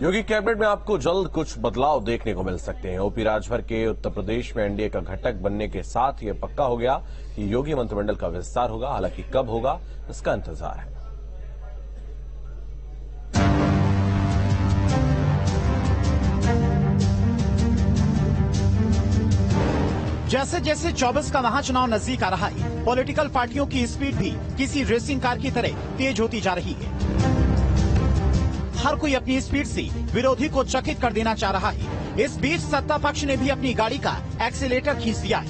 योगी cabinet में आपको जल्द कुछ बदलाव देखने को मिल सकते हैं। ओपी राजभर के उत्तर प्रदेश में एनडीए का घटक बनने के साथ ये पक्का हो गया कि योगी मंत्रिमंडल का विस्तार होगा। हालांकि कब होगा इसका इंतजार है। जैसे जैसे 24 का महाचुनाव नजदीक आ रहा है, पॉलिटिकल पार्टियों की स्पीड भी किसी रेसिंग कार की तरह तेज होती जा रही है। हर कोई अपनी स्पीड से विरोधी को चकित कर देना चाह रहा है। इस बीच सत्ता पक्ष ने भी अपनी गाड़ी का एक्सीलेटर खींच दिया है।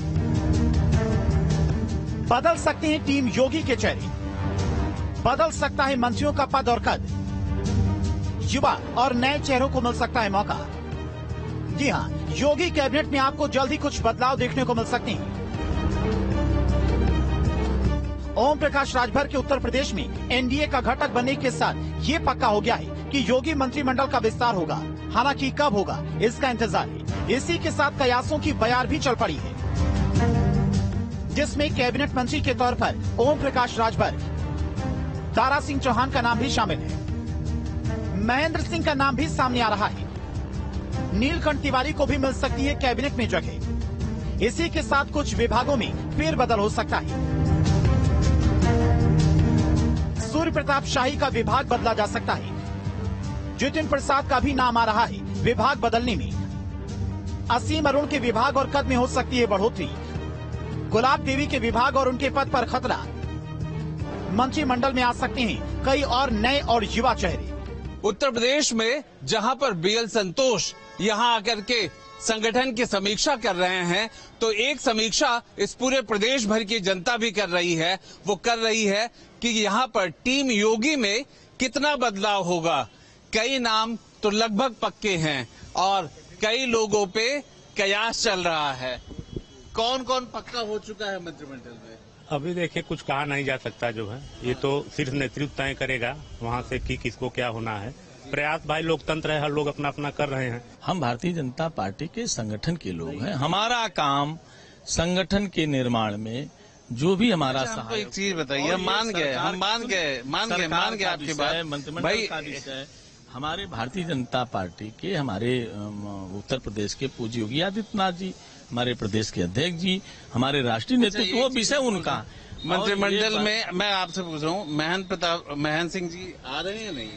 बदल सकते हैं टीम योगी के चेहरे, बदल सकता है मंत्रियों का पद और कद, युवा और नए चेहरों को मिल सकता है मौका। जी हाँ, योगी कैबिनेट में आपको जल्द ही कुछ बदलाव देखने को मिल सकते हैं। ओम प्रकाश राजभर के उत्तर प्रदेश में एनडीए का घटक बनने के साथ ये पक्का हो गया है कि योगी मंत्रिमंडल का विस्तार होगा। हालांकि कब होगा इसका इंतजार है। इसी के साथ कयासों की बयार भी चल पड़ी है, जिसमें कैबिनेट मंत्री के तौर पर ओम प्रकाश राजभर, दारा सिंह चौहान का नाम भी शामिल है। महेंद्र सिंह का नाम भी सामने आ रहा है। नीलकंठ तिवारी को भी मिल सकती है कैबिनेट में जगह। इसी के साथ कुछ विभागों में फेरबदल हो सकता है। सूर्य प्रताप शाही का विभाग बदला जा सकता है। जितिन प्रसाद का भी नाम आ रहा है विभाग बदलने में। असीम अरुण के विभाग और कद में हो सकती है बढ़ोतरी। गुलाब देवी के विभाग और उनके पद पर खतरा। मंत्रिमंडल में आ सकते हैं कई और नए और युवा चेहरे। उत्तर प्रदेश में जहां पर बीएल संतोष यहां आकर के संगठन की समीक्षा कर रहे हैं, तो एक समीक्षा इस पूरे प्रदेश भर की जनता भी कर रही है। वो कर रही है कि यहां पर टीम योगी में कितना बदलाव होगा। कई नाम तो लगभग पक्के हैं और कई लोगों पे कयास चल रहा है। कौन कौन पक्का हो चुका है मंत्रिमंडल में? अभी देखिए, कुछ कहा नहीं जा सकता जो है, ये तो सिर्फ नेतृत्व तय करेगा वहाँ से कि किसको क्या होना है। प्रयास भाई लोकतंत्र है, हर लोग अपना अपना कर रहे हैं। हम भारतीय जनता पार्टी के संगठन के लोग हैं। हमारा काम संगठन के निर्माण में जो भी हमारा हमको एक चीज बताइए। हम मान गए आपकी बात। मंत्रिमंडल का विषय हमारे भारतीय जनता पार्टी के, हमारे उत्तर प्रदेश के पूज्य योगी आदित्यनाथ जी, हमारे प्रदेश के अध्यक्ष जी, हमारे राष्ट्रीय नेतृत्व, वो विषय उनका। मंत्रिमंडल में मैं आपसे पूछ रहा हूँ, महेंद्र सिंह जी आ रहे हैं नहीं?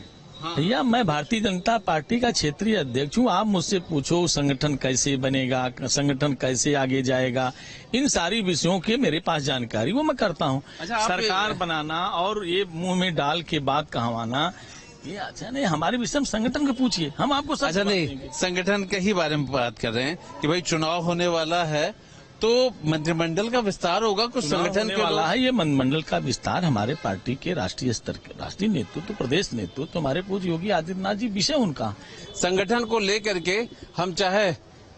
भैया, मैं भारतीय जनता पार्टी का क्षेत्रीय अध्यक्ष हूँ। आप मुझसे पूछो संगठन कैसे बनेगा, संगठन कैसे आगे जाएगा, इन सारी विषयों के मेरे पास जानकारी वो मैं करता हूँ। सरकार बनाना और ये मुंह में डाल के बात कहवाना, ये अच्छा नहीं। हमारे विषय में संगठन को पूछिए, हम आपको अच्छा नहीं, संगठन के ही बारे में बात कर रहे हैं कि भाई चुनाव होने वाला है तो मंत्रिमंडल का विस्तार होगा। कुछ संगठन के वाला है, ये मंत्रिमंडल का विस्तार हमारे पार्टी के राष्ट्रीय स्तर के राष्ट्रीय नेतृत्व, प्रदेश नेतृत्व, हमारे पूज्य योगी आदित्यनाथ जी, विषय उनका। संगठन को लेकर के हम चाहे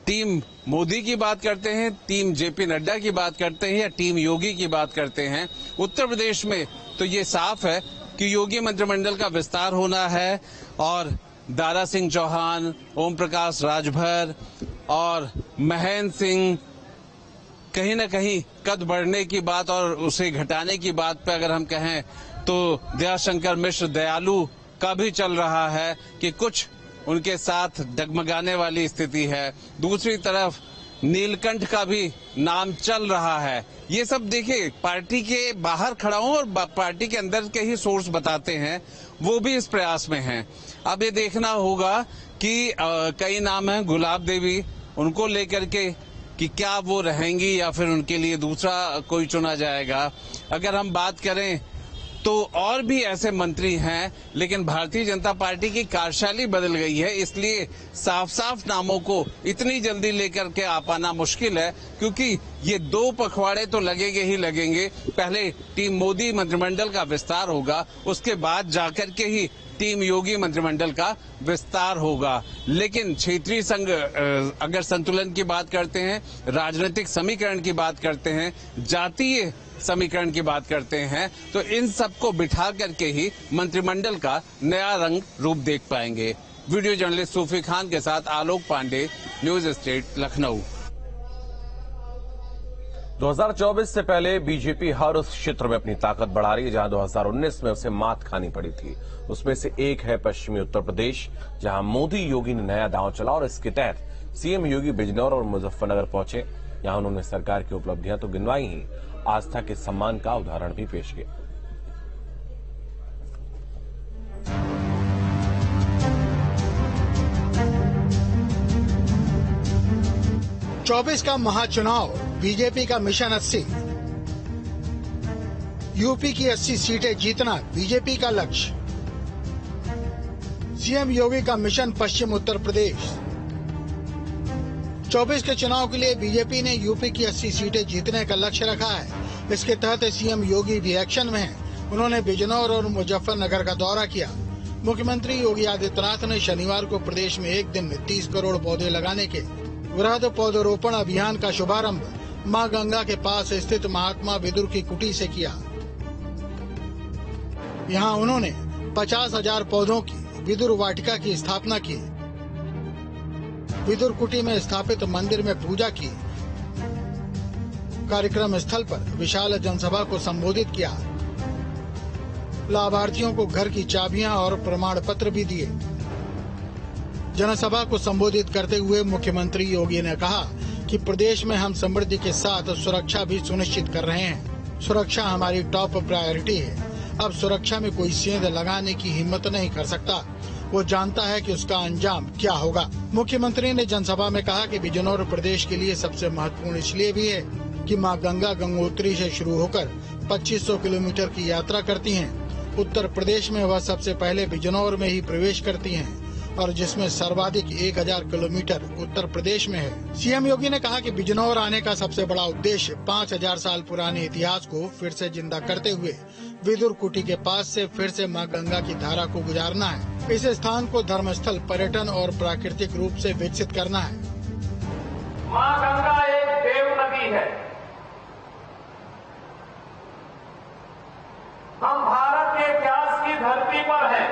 टीम मोदी की बात करते हैं, टीम जेपी नड्डा की बात करते हैं या टीम योगी की बात करते हैं, उत्तर प्रदेश में तो ये साफ है कि योगी मंत्रिमंडल का विस्तार होना है और दारा सिंह चौहान, ओम प्रकाश राजभर और महेंद्र सिंह, कहीं न कहीं कद बढ़ने की बात और उसे घटाने की बात पे अगर हम कहें तो दयाशंकर मिश्र दयालु का भी चल रहा है कि कुछ उनके साथ डगमगाने वाली स्थिति है। दूसरी तरफ नीलकंठ का भी नाम चल रहा है। ये सब देखिए, पार्टी के बाहर खड़ा हूं और पार्टी के अंदर के ही सोर्स बताते हैं, वो भी इस प्रयास में हैं। अब ये देखना होगा कि कई नाम हैं, गुलाब देवी, उनको लेकर के कि क्या वो रहेंगी या फिर उनके लिए दूसरा कोई चुना जाएगा। अगर हम बात करें तो और भी ऐसे मंत्री हैं, लेकिन भारतीय जनता पार्टी की कार्यशैली बदल गई है, इसलिए साफ साफ नामों को इतनी जल्दी लेकर के आ पाना मुश्किल है, क्योंकि ये 2 पखवाड़े तो लगेंगे ही लगेंगे। पहले टीम मोदी मंत्रिमंडल का विस्तार होगा, उसके बाद जाकर के ही टीम योगी मंत्रिमंडल का विस्तार होगा। लेकिन क्षेत्रीय संघ अगर संतुलन की बात करते हैं, राजनीतिक समीकरण की बात करते हैं, जातीय समीकरण की बात करते हैं, तो इन सबको बिठा करके ही मंत्रिमंडल का नया रंग रूप देख पाएंगे। वीडियो जर्नलिस्ट सूफी खान के साथ आलोक पांडे, न्यूज स्टेट, लखनऊ। 2024 से पहले बीजेपी हर उस क्षेत्र में अपनी ताकत बढ़ा रही है जहां 2019 में उसे मात खानी पड़ी थी। उसमें से एक है पश्चिमी उत्तर प्रदेश, जहां मोदी योगी ने नया दांव चला और इसके तहत सीएम योगी बिजनौर और मुजफ्फरनगर पहुंचे। यहां उन्होंने सरकार की उपलब्धियां तो गिनवाई ही, आस्था के सम्मान का उदाहरण भी पेश किया। चौबीस का महाचुनाव, बीजेपी का मिशन 80, यूपी की 80 सीटें जीतना बीजेपी का लक्ष्य, सीएम योगी का मिशन पश्चिम उत्तर प्रदेश। 24 के चुनाव के लिए बीजेपी ने यूपी की 80 सीटें जीतने का लक्ष्य रखा है। इसके तहत सीएम योगी भी एक्शन में हैं। उन्होंने बिजनौर और मुजफ्फरनगर का दौरा किया। मुख्यमंत्री योगी आदित्यनाथ ने शनिवार को प्रदेश में एक दिन में 30 करोड़ पौधे लगाने के वृहद पौधरोपण अभियान का शुभारंभ मां गंगा के पास स्थित महात्मा विदुर की कुटी से किया। यहां उन्होंने 50,000 पौधों की विदुर वाटिका की स्थापना की। विदुर कुटी में स्थापित मंदिर में पूजा की। कार्यक्रम स्थल पर विशाल जनसभा को संबोधित किया। लाभार्थियों को घर की चाबियां और प्रमाण पत्र भी दिए। जनसभा को संबोधित करते हुए मुख्यमंत्री योगी ने कहा कि प्रदेश में हम समृद्धि के साथ सुरक्षा भी सुनिश्चित कर रहे हैं। सुरक्षा हमारी टॉप प्रायोरिटी है। अब सुरक्षा में कोई सेंध लगाने की हिम्मत नहीं कर सकता। वो जानता है कि उसका अंजाम क्या होगा। मुख्यमंत्री ने जनसभा में कहा कि बिजनौर प्रदेश के लिए सबसे महत्वपूर्ण इसलिए भी है कि मां गंगा गंगोत्री से शुरू होकर 2500 किलोमीटर की यात्रा करती हैं। उत्तर प्रदेश में वह सबसे पहले बिजनौर में ही प्रवेश करती हैं और जिसमें सर्वाधिक 1000 किलोमीटर उत्तर प्रदेश में है। सीएम योगी ने कहा कि बिजनौर आने का सबसे बड़ा उद्देश्य 5000 साल पुराने इतिहास को फिर से जिंदा करते हुए विदुर कुटी के पास से फिर से मां गंगा की धारा को गुजारना है। इस स्थान को धर्मस्थल, पर्यटन और प्राकृतिक रूप से विकसित करना है। मां गंगा एक देव नदी है। हम भारत के इतिहास की धरती पर हैं।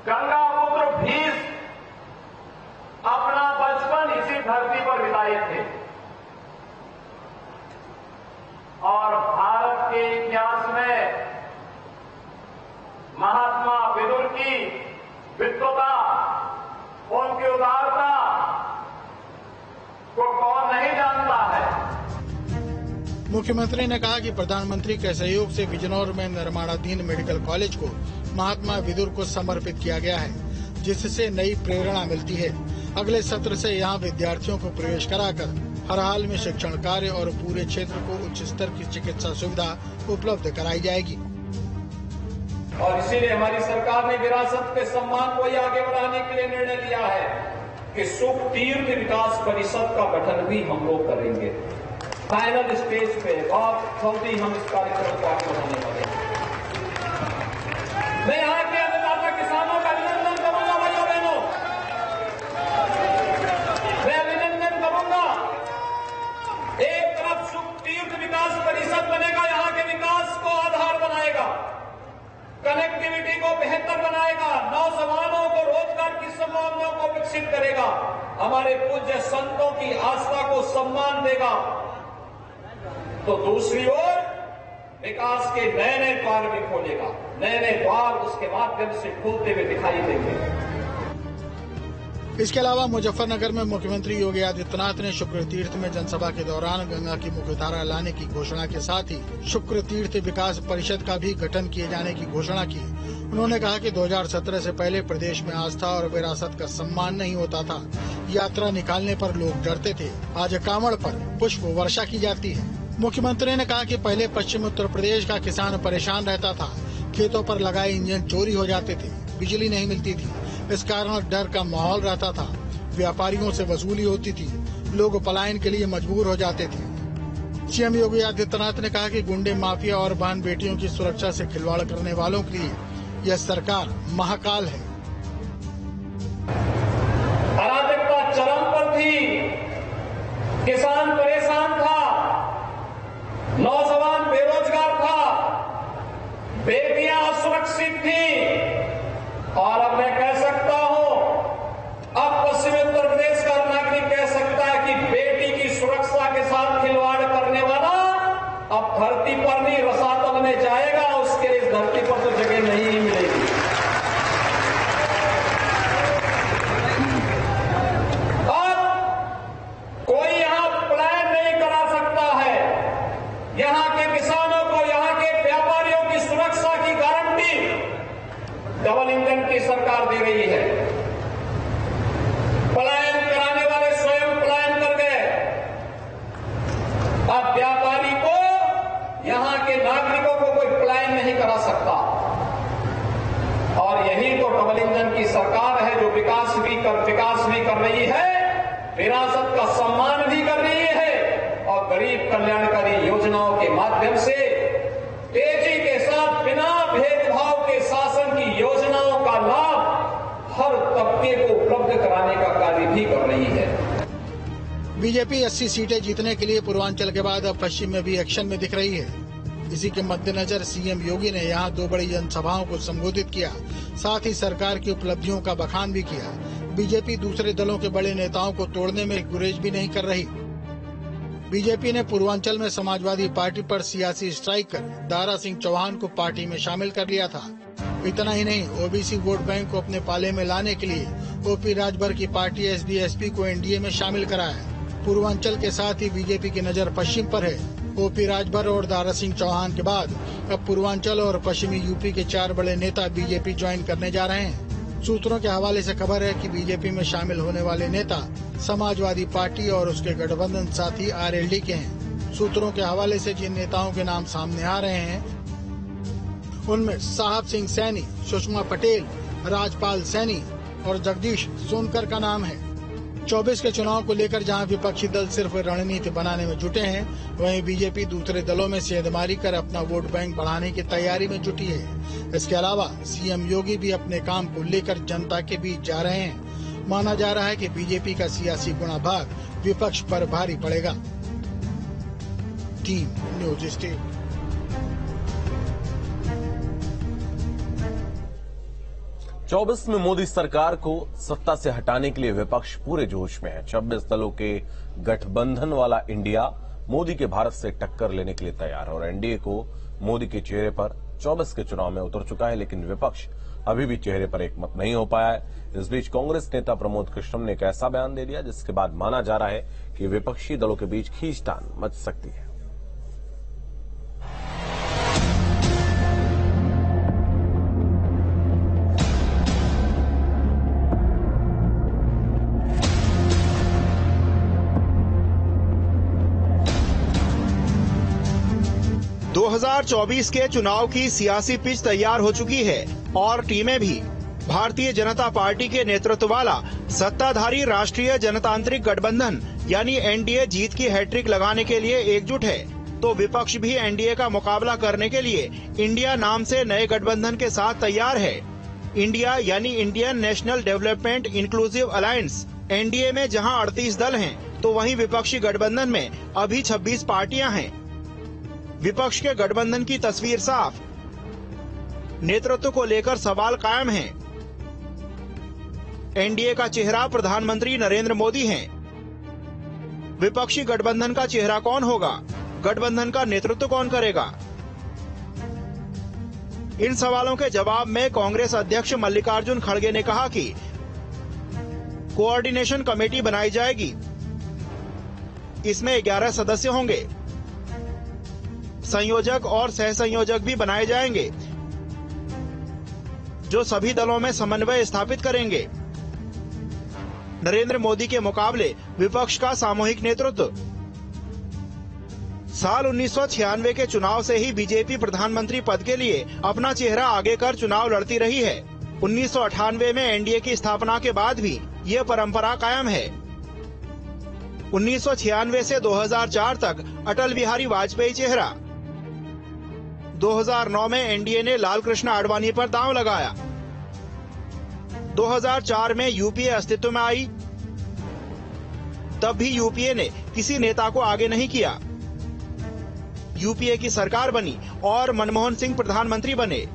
गंगा पुत्र भीष्म अपना बचपन इसी धरती पर बिताए थे और भारत के इतिहास में महात्मा विदुर की विद्वता, उनकी उदारता को कौन नहीं जानता है। मुख्यमंत्री ने कहा कि प्रधानमंत्री के सहयोग से बिजनौर में निर्माणाधीन मेडिकल कॉलेज को महात्मा विदुर को समर्पित किया गया है, जिससे नई प्रेरणा मिलती है। अगले सत्र से यहां विद्यार्थियों को प्रवेश कराकर हर हाल में शिक्षण कार्य और पूरे क्षेत्र को उच्च स्तर की चिकित्सा सुविधा उपलब्ध कराई जाएगी। और इसीलिए हमारी सरकार ने विरासत के सम्मान को आगे बढ़ाने के लिए निर्णय लिया है कि सुख तीर्थ विकास परिषद का गठन भी हम लोग करेंगे। फाइनल स्टेज पे बहुत जल्दी हम इस कार्यक्रम को आगे बढ़ाने वाले हैं। मैं यहाँ के अन्नदाता किसानों का अभिनंदन करूंगा। भाइयों बहनों, मैं अभिनंदन करूंगा। एक तरफ सुख तीर्थ विकास परिषद बनेगा, यहाँ के विकास को आधार बनाएगा, कनेक्टिविटी को बेहतर बनाएगा, नौजवानों को रोजगार की संभावनाओं को विकसित करेगा, हमारे पूज्य संतों की आस्था को सम्मान देगा। तो दूसरी ओर विकास के नए नए द्वार भी खोलेगा। नए नए द्वार उसके माध्यम से खुलते हुए दिखाई देंगे। इसके अलावा मुजफ्फरनगर में मुख्यमंत्री योगी आदित्यनाथ ने शुक्र तीर्थ में जनसभा के दौरान गंगा की मुख्यधारा लाने की घोषणा के साथ ही शुक्र तीर्थ विकास परिषद का भी गठन किए जाने की घोषणा की। उन्होंने कहा कि 2017 से पहले प्रदेश में आस्था और विरासत का सम्मान नहीं होता था। यात्रा निकालने पर लोग डरते थे। आज कांवड़ पर पुष्प वर्षा की जाती है। मुख्यमंत्री ने कहा कि पहले पश्चिम उत्तर प्रदेश का किसान परेशान रहता था। खेतों पर लगाए इंजन चोरी हो जाते थे, बिजली नहीं मिलती थी। इस कारण डर का माहौल रहता था। व्यापारियों से वसूली होती थी। लोग पलायन के लिए मजबूर हो जाते थे। सीएम योगी आदित्यनाथ ने कहा कि गुंडे, माफिया और बहन बेटियों की सुरक्षा से खिलवाड़ करने वालों के लिए यह सरकार महाकाल है। अराजकता चरम पर थी, किसान परेशान था, नौजवान बेरोजगार था, बेटियां असुरक्षित थी। और अब मैं कह सकता हूं, अब पश्चिमी उत्तर प्रदेश का नागरिक कह सकता डबल इंजन की सरकार दे रही है। पलायन कराने वाले स्वयं पलायन कर गए। अब व्यापारी को, यहां के नागरिकों को कोई पलायन नहीं करा सकता। और यही तो डबल इंजन की सरकार है जो विकास भी कर रही है, विरासत का सम्मान भी कर रही है और गरीब कल्याणकारी योजनाओं के माध्यम से तेजी के साथ बिना भेदभाव के शासन की योजनाओं का लाभ हर तबके को उपलब्ध कराने का कार्य भी कर रही है। बीजेपी 80 सीटें जीतने के लिए पूर्वांचल के बाद अब पश्चिम में भी एक्शन में दिख रही है। इसी के मद्देनजर सीएम योगी ने यहां 2 बड़ी जनसभाओं को संबोधित किया, साथ ही सरकार की उपलब्धियों का बखान भी किया। बीजेपी दूसरे दलों के बड़े नेताओं को तोड़ने में गुरेज भी नहीं कर रही। बीजेपी ने पूर्वांचल में समाजवादी पार्टी पर सियासी स्ट्राइक कर दारा सिंह चौहान को पार्टी में शामिल कर लिया था। इतना ही नहीं, ओबीसी वोट बैंक को अपने पाले में लाने के लिए ओपी राजभर की पार्टी एसडी-एसपी को एनडीए में शामिल कराया। पूर्वांचल के साथ ही बीजेपी की नजर पश्चिम पर है। ओपी राजभर और दारा सिंह चौहान के बाद अब पूर्वांचल और पश्चिमी यूपी के 4 बड़े नेता बीजेपी ज्वाइन करने जा रहे हैं। सूत्रों के हवाले से खबर है कि बीजेपी में शामिल होने वाले नेता समाजवादी पार्टी और उसके गठबंधन साथी आरएलडी के हैं। सूत्रों के हवाले से जिन नेताओं के नाम सामने आ रहे हैं उनमें साहब सिंह सैनी, सुषमा पटेल, राजपाल सैनी और जगदीश सोनकर का नाम है। 24 के चुनाव को लेकर जहां विपक्षी दल सिर्फ रणनीति बनाने में जुटे हैं, वहीं बीजेपी दूसरे दलों में सेंधमारी कर अपना वोट बैंक बढ़ाने की तैयारी में जुटी है। इसके अलावा सीएम योगी भी अपने काम को लेकर जनता के बीच जा रहे हैं। माना जा रहा है कि बीजेपी का सियासी गुणा भाग विपक्ष पर भारी पड़ेगा। Team news state. चौबीस में मोदी सरकार को सत्ता से हटाने के लिए विपक्ष पूरे जोश में है। 26 दलों के गठबंधन वाला इंडिया मोदी के भारत से टक्कर लेने के लिए तैयार है और एनडीए को मोदी के चेहरे पर 24 के चुनाव में उतर चुका है, लेकिन विपक्ष अभी भी चेहरे पर एकमत नहीं हो पाया है। इस बीच कांग्रेस नेता प्रमोद कृष्णम ने एक ऐसा बयान दे दिया जिसके बाद माना जा रहा है कि विपक्षी दलों के बीच खींचतान मच सकती है। दो 2024 के चुनाव की सियासी पिच तैयार हो चुकी है और टीमें भी भारतीय जनता पार्टी के नेतृत्व वाला सत्ताधारी राष्ट्रीय जनतांत्रिक गठबंधन यानी एनडीए जीत की हैट्रिक लगाने के लिए एकजुट है, तो विपक्ष भी एनडीए का मुकाबला करने के लिए इंडिया नाम से नए गठबंधन के साथ तैयार है। इंडिया यानी Indian national development inclusive alliance NDA में जहां 38 दल हैं, तो वहीं विपक्षी गठबंधन में अभी 26 पार्टियां हैं। विपक्ष के गठबंधन की तस्वीर साफ, नेतृत्व को लेकर सवाल कायम है। एनडीए का चेहरा प्रधानमंत्री नरेंद्र मोदी हैं। विपक्षी गठबंधन का चेहरा कौन होगा? गठबंधन का नेतृत्व कौन करेगा? इन सवालों के जवाब में कांग्रेस अध्यक्ष मल्लिकार्जुन खड़गे ने कहा कि कोऑर्डिनेशन कमेटी बनाई जाएगी। इसमें 11 सदस्य होंगे। संयोजक और सह संयोजक भी बनाए जाएंगे जो सभी दलों में समन्वय स्थापित करेंगे। नरेंद्र मोदी के मुकाबले विपक्ष का सामूहिक नेतृत्व। साल 1996 के चुनाव से ही बीजेपी प्रधानमंत्री पद के लिए अपना चेहरा आगे कर चुनाव लड़ती रही है। 1998 में एनडीए की स्थापना के बाद भी ये परंपरा कायम है। 1996 से 2004 तक अटल बिहारी वाजपेयी चेहरा। 2009 में एनडीए ने लाल कृष्ण आडवाणी पर दांव लगाया। 2004 में यूपीए अस्तित्व में आई, तब भी यूपीए ने किसी नेता को आगे नहीं किया। यूपीए की सरकार बनी और मनमोहन सिंह प्रधानमंत्री बने।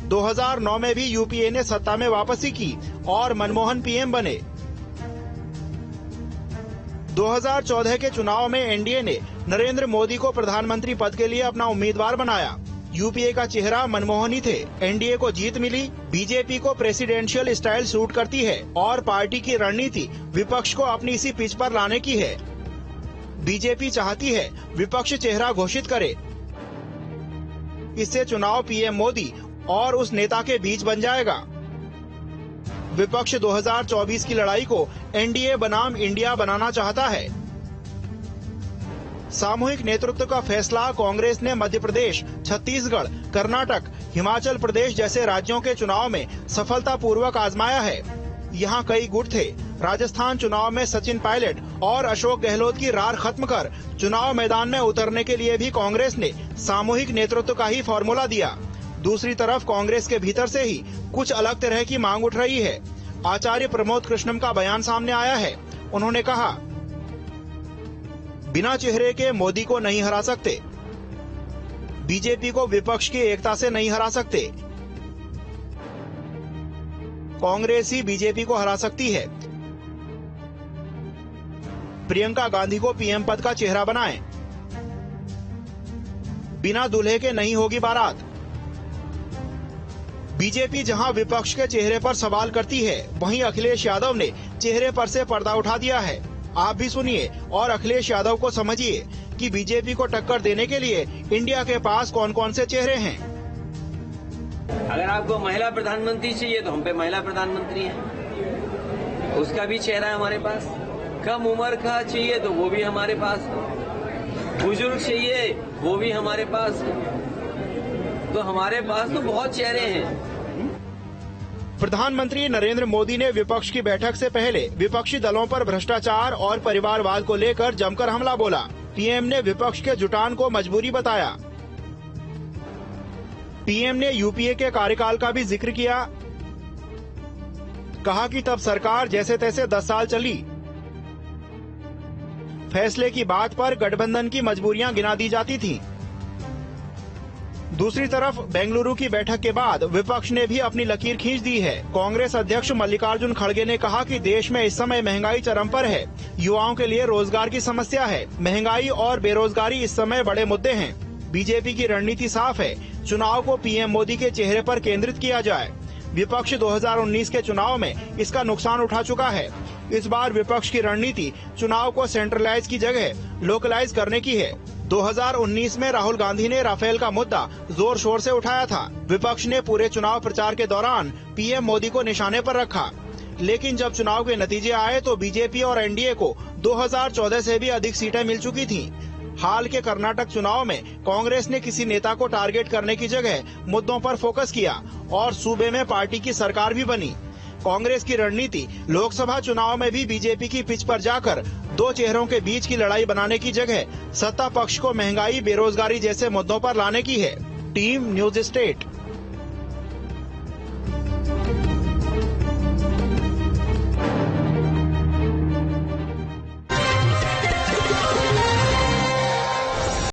2009 में भी यूपीए ने सत्ता में वापसी की और मनमोहन पीएम बने। 2014 के चुनाव में एनडीए ने नरेंद्र मोदी को प्रधानमंत्री पद के लिए अपना उम्मीदवार बनाया। यूपीए का चेहरा मनमोहन ही थे। एनडीए को जीत मिली। बीजेपी को प्रेसिडेंशियल स्टाइल सूट करती है और पार्टी की रणनीति विपक्ष को अपनी इसी पिच पर लाने की है। बीजेपी चाहती है विपक्ष चेहरा घोषित करे। इससे चुनाव पीएम मोदी और उस नेता के बीच बन जाएगा। विपक्ष 2024 की लड़ाई को एनडीए बनाम इंडिया बनाना चाहता है। सामूहिक नेतृत्व का फैसला कांग्रेस ने मध्य प्रदेश, छत्तीसगढ़, कर्नाटक, हिमाचल प्रदेश जैसे राज्यों के चुनाव में सफलतापूर्वक आजमाया है। यहाँ कई गुट थे। राजस्थान चुनाव में सचिन पायलट और अशोक गहलोत की रार खत्म कर चुनाव मैदान में उतरने के लिए भी कांग्रेस ने सामूहिक नेतृत्व का ही फॉर्मूला दिया। दूसरी तरफ कांग्रेस के भीतर से ही कुछ अलग तरह की मांग उठ रही है। आचार्य प्रमोद कृष्णम का बयान सामने आया है। उन्होंने कहा, बिना चेहरे के मोदी को नहीं हरा सकते, बीजेपी को विपक्ष की एकता से नहीं हरा सकते, कांग्रेस ही बीजेपी को हरा सकती है। प्रियंका गांधी को पीएम पद का चेहरा बनाएं। बिना दूल्हे के नहीं होगी बारात। बीजेपी जहां विपक्ष के चेहरे पर सवाल करती है, वहीं अखिलेश यादव ने चेहरे पर से पर्दा उठा दिया है। आप भी सुनिए और अखिलेश यादव को समझिए कि बीजेपी को टक्कर देने के लिए इंडिया के पास कौन कौन से चेहरे हैं। अगर आपको महिला प्रधानमंत्री चाहिए तो हम पे महिला प्रधानमंत्री है, उसका भी चेहरा है हमारे पास। कम उम्र का चाहिए तो वो भी हमारे पास, बुजुर्ग चाहिए वो भी हमारे पास, तो हमारे पास तो बहुत चेहरे हैं। प्रधानमंत्री नरेंद्र मोदी ने विपक्ष की बैठक से पहले विपक्षी दलों पर भ्रष्टाचार और परिवारवाद को लेकर जमकर हमला बोला। पीएम ने विपक्ष के जुटान को मजबूरी बताया। पीएम ने यूपीए के कार्यकाल का भी जिक्र किया। कहा कि तब सरकार जैसे तैसे 10 साल चली। फैसले की बात पर गठबंधन की मजबूरियां गिना दी जाती थीं। दूसरी तरफ बेंगलुरु की बैठक के बाद विपक्ष ने भी अपनी लकीर खींच दी है। कांग्रेस अध्यक्ष मल्लिकार्जुन खड़गे ने कहा कि देश में इस समय महंगाई चरम पर है। युवाओं के लिए रोजगार की समस्या है। महंगाई और बेरोजगारी इस समय बड़े मुद्दे हैं। बीजेपी की रणनीति साफ है, चुनाव को पीएम मोदी के चेहरे पर केंद्रित किया जाए। विपक्ष 2019 के चुनाव में इसका नुकसान उठा चुका है। इस बार विपक्ष की रणनीति चुनाव को सेंट्रलाइज की जगह लोकलाइज करने की है। 2019 में राहुल गांधी ने राफेल का मुद्दा जोर शोर से उठाया था। विपक्ष ने पूरे चुनाव प्रचार के दौरान पीएम मोदी को निशाने पर रखा, लेकिन जब चुनाव के नतीजे आए तो बीजेपी और एनडीए को 2014 से भी अधिक सीटें मिल चुकी थीं। हाल के कर्नाटक चुनाव में कांग्रेस ने किसी नेता को टारगेट करने की जगह मुद्दों पर फोकस किया और सूबे में पार्टी की सरकार भी बनी। कांग्रेस की रणनीति लोकसभा चुनाव में भी बीजेपी की पिच पर जाकर दो चेहरों के बीच की लड़ाई बनाने की जगह सत्ता पक्ष को महंगाई, बेरोजगारी जैसे मुद्दों पर लाने की है। Team news state.